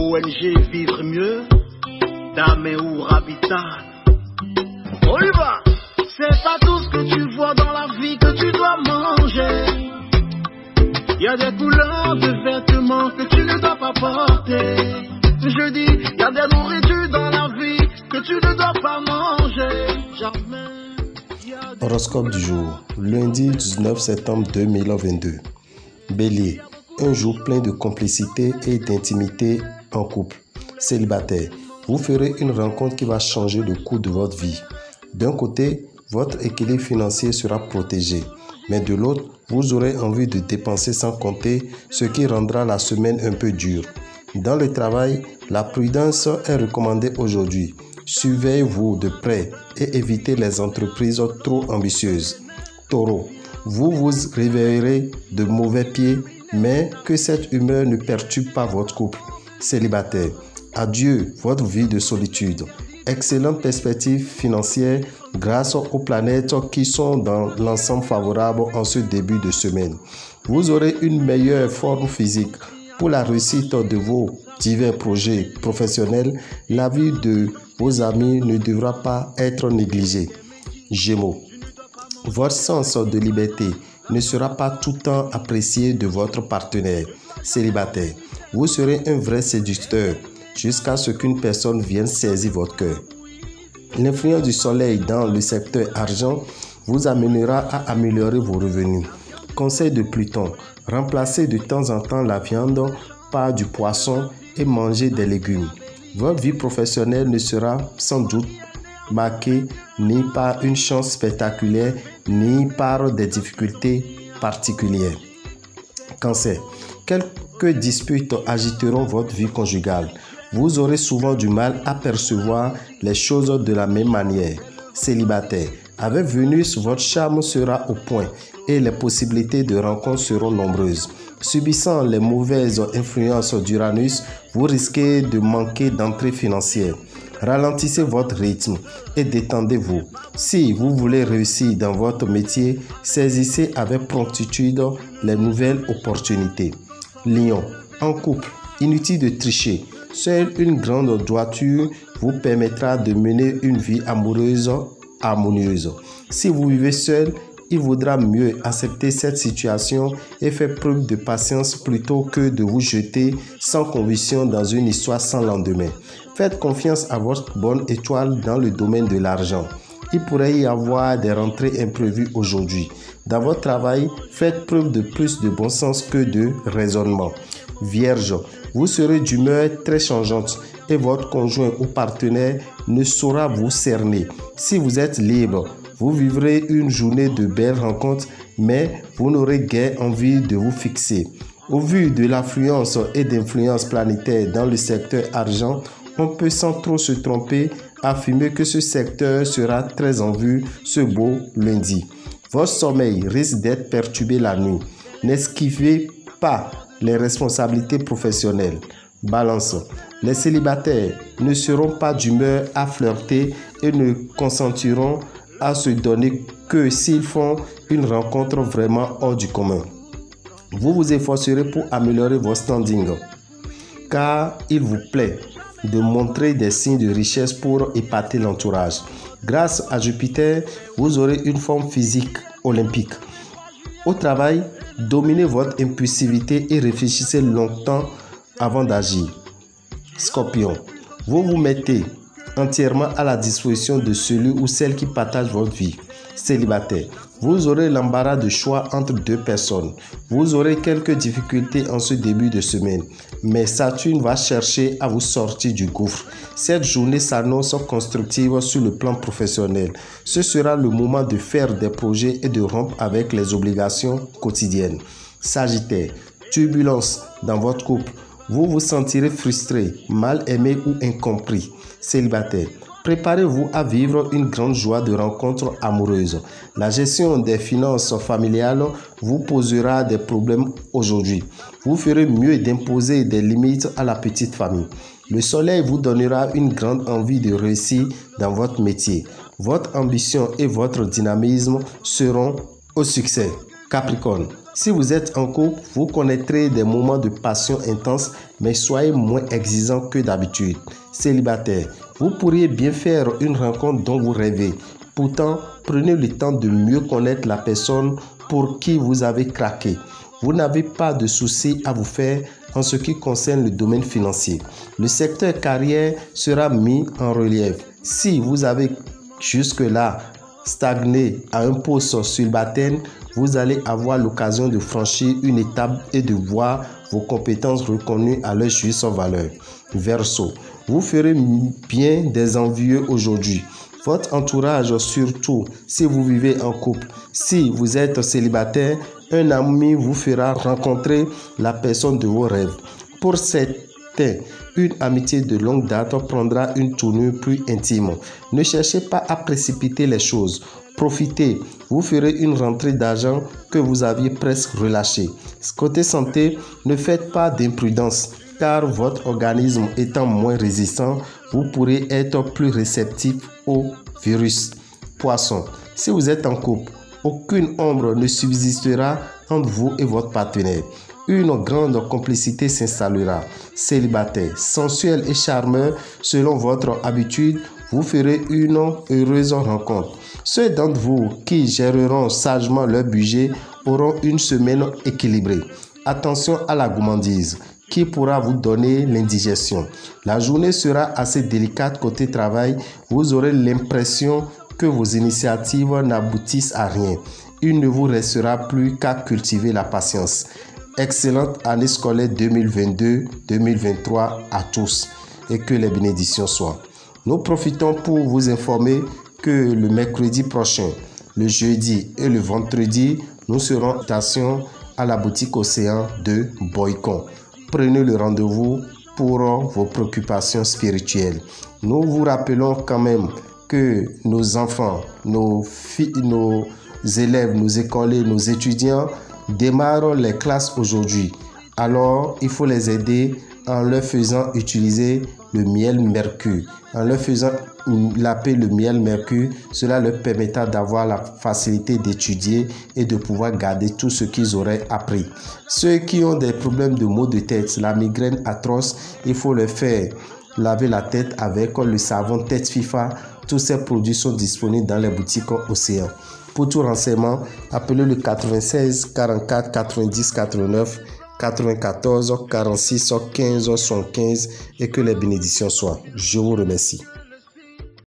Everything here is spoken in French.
ONG Vivre Mieux, Daméou Habitat. On y va. C'est pas tout ce que tu vois dans la vie que tu dois manger. Il y a des couleurs de vêtements que tu ne dois pas porter. Je dis, il y a des nourritures dans la vie que tu ne dois pas manger. Jamais. Horoscope du jour, lundi 19 septembre 2022. Bélier, un jour plein de complicité et d'intimité en couple. Célibataire, vous ferez une rencontre qui va changer le cours de votre vie. D'un côté, votre équilibre financier sera protégé, mais de l'autre, vous aurez envie de dépenser sans compter, ce qui rendra la semaine un peu dure. Dans le travail, la prudence est recommandée aujourd'hui. Surveillez-vous de près et évitez les entreprises trop ambitieuses. Taureau, vous vous réveillerez de mauvais pieds, mais que cette humeur ne perturbe pas votre couple. Célibataire, adieu votre vie de solitude. Excellente perspective financière grâce aux planètes qui sont dans l'ensemble favorable en ce début de semaine. Vous aurez une meilleure forme physique. Pour la réussite de vos divers projets professionnels, la vie de vos amis ne devra pas être négligée. Gémeaux, votre sens de liberté ne sera pas tout le temps apprécié de votre partenaire. Célibataire, vous serez un vrai séducteur jusqu'à ce qu'une personne vienne saisir votre cœur. L'influence du soleil dans le secteur argent vous amènera à améliorer vos revenus. Conseil de Pluton, remplacez de temps en temps la viande par du poisson et mangez des légumes. Votre vie professionnelle ne sera sans doute marquée ni par une chance spectaculaire, ni par des difficultés particulières. Cancer, quelques disputes agiteront votre vie conjugale. Vous aurez souvent du mal à percevoir les choses de la même manière. Célibataire, avec Vénus, votre charme sera au point et les possibilités de rencontre seront nombreuses. Subissant les mauvaises influences d'Uranus, vous risquez de manquer d'entrée financière. Ralentissez votre rythme et détendez-vous. Si vous voulez réussir dans votre métier, saisissez avec promptitude les nouvelles opportunités. Lion, en couple, inutile de tricher. Seule une grande droiture vous permettra de mener une vie amoureuse harmonieuse. Si vous vivez seul, il vaudra mieux accepter cette situation et faire preuve de patience plutôt que de vous jeter sans conviction dans une histoire sans lendemain. Faites confiance à votre bonne étoile dans le domaine de l'argent. Il pourrait y avoir des rentrées imprévues aujourd'hui. Dans votre travail, faites preuve de plus de bon sens que de raisonnement. Vierge, vous serez d'humeur très changeante et votre conjoint ou partenaire ne saura vous cerner. Si vous êtes libre, vous vivrez une journée de belles rencontres, mais vous n'aurez guère envie de vous fixer. Au vu de l'affluence et d'influence planétaire dans le secteur argent, on peut sans trop se tromper affirmer que ce secteur sera très en vue ce beau lundi. Votre sommeil risque d'être perturbé la nuit. N'esquivez pas les responsabilités professionnelles. Balance. Les célibataires ne seront pas d'humeur à flirter et ne consentiront à se donner que s'ils font une rencontre vraiment hors du commun. Vous vous efforcerez pour améliorer votre standing, car il vous plaît de montrer des signes de richesse pour épater l'entourage. Grâce à Jupiter, vous aurez une forme physique olympique. Au travail, dominez votre impulsivité et réfléchissez longtemps avant d'agir. Scorpion, vous vous mettez entièrement à la disposition de celui ou celle qui partage votre vie. Célibataire, vous aurez l'embarras de choix entre deux personnes. Vous aurez quelques difficultés en ce début de semaine, mais Saturne va chercher à vous sortir du gouffre. Cette journée s'annonce constructive sur le plan professionnel. Ce sera le moment de faire des projets et de rompre avec les obligations quotidiennes. Sagittaire, turbulence dans votre couple. Vous vous sentirez frustré, mal aimé ou incompris. Célibataire, préparez-vous à vivre une grande joie de rencontre amoureuse. La gestion des finances familiales vous posera des problèmes aujourd'hui. Vous ferez mieux d'imposer des limites à la petite famille. Le soleil vous donnera une grande envie de réussir dans votre métier. Votre ambition et votre dynamisme seront au succès. Capricorne, Si vous êtes en couple, vous connaîtrez des moments de passion intense, mais soyez moins exigeant que d'habitude. Célibataire, vous pourriez bien faire une rencontre dont vous rêvez. Pourtant, prenez le temps de mieux connaître la personne pour qui vous avez craqué. Vous n'avez pas de soucis à vous faire en ce qui concerne le domaine financier. Le secteur carrière sera mis en relief. Si vous avez jusque-là stagné à un poste subalterne, vous allez avoir l'occasion de franchir une étape et de voir vos compétences reconnues à leur juste valeur. Verseau, vous ferez bien des envieux aujourd'hui. Votre entourage, surtout si vous vivez en couple. Si vous êtes célibataire, un ami vous fera rencontrer la personne de vos rêves. Pour certains, une amitié de longue date prendra une tournure plus intime. Ne cherchez pas à précipiter les choses. Profitez, vous ferez une rentrée d'argent que vous aviez presque relâchée. Côté santé, ne faites pas d'imprudence, car votre organisme étant moins résistant, vous pourrez être plus réceptif au virus. Poisson, si vous êtes en couple, aucune ombre ne subsistera entre vous et votre partenaire. Une grande complicité s'installera. Célibataire, sensuel et charmeur, selon votre habitude, vous ferez une heureuse rencontre. Ceux d'entre vous qui géreront sagement leur budget auront une semaine équilibrée. Attention à la gourmandise qui pourra vous donner l'indigestion. La journée sera assez délicate côté travail. Vous aurez l'impression que vos initiatives n'aboutissent à rien. Il ne vous restera plus qu'à cultiver la patience. Excellente année scolaire 2022-2023 à tous et que les bénédictions soient. Nous profitons pour vous informer que le mercredi prochain, le jeudi et le vendredi, nous serons en station à la boutique Océan de Boycon. Prenez le rendez-vous pour vos préoccupations spirituelles. Nous vous rappelons quand même que nos enfants, nos élèves, nos écoliers, nos étudiants démarrent les classes aujourd'hui. Alors, il faut les aider en leur faisant utiliser le miel mercure. En leur faisant laper le miel mercure, cela leur permettra d'avoir la facilité d'étudier et de pouvoir garder tout ce qu'ils auraient appris. Ceux qui ont des problèmes de maux de tête, la migraine atroce, il faut leur faire laver la tête avec le savon tête FIFA. Tous ces produits sont disponibles dans les boutiques Océan. Pour tout renseignement, appelez le 96 44 90 89 94 46 15 75 et que les bénédictions soient. Je vous remercie.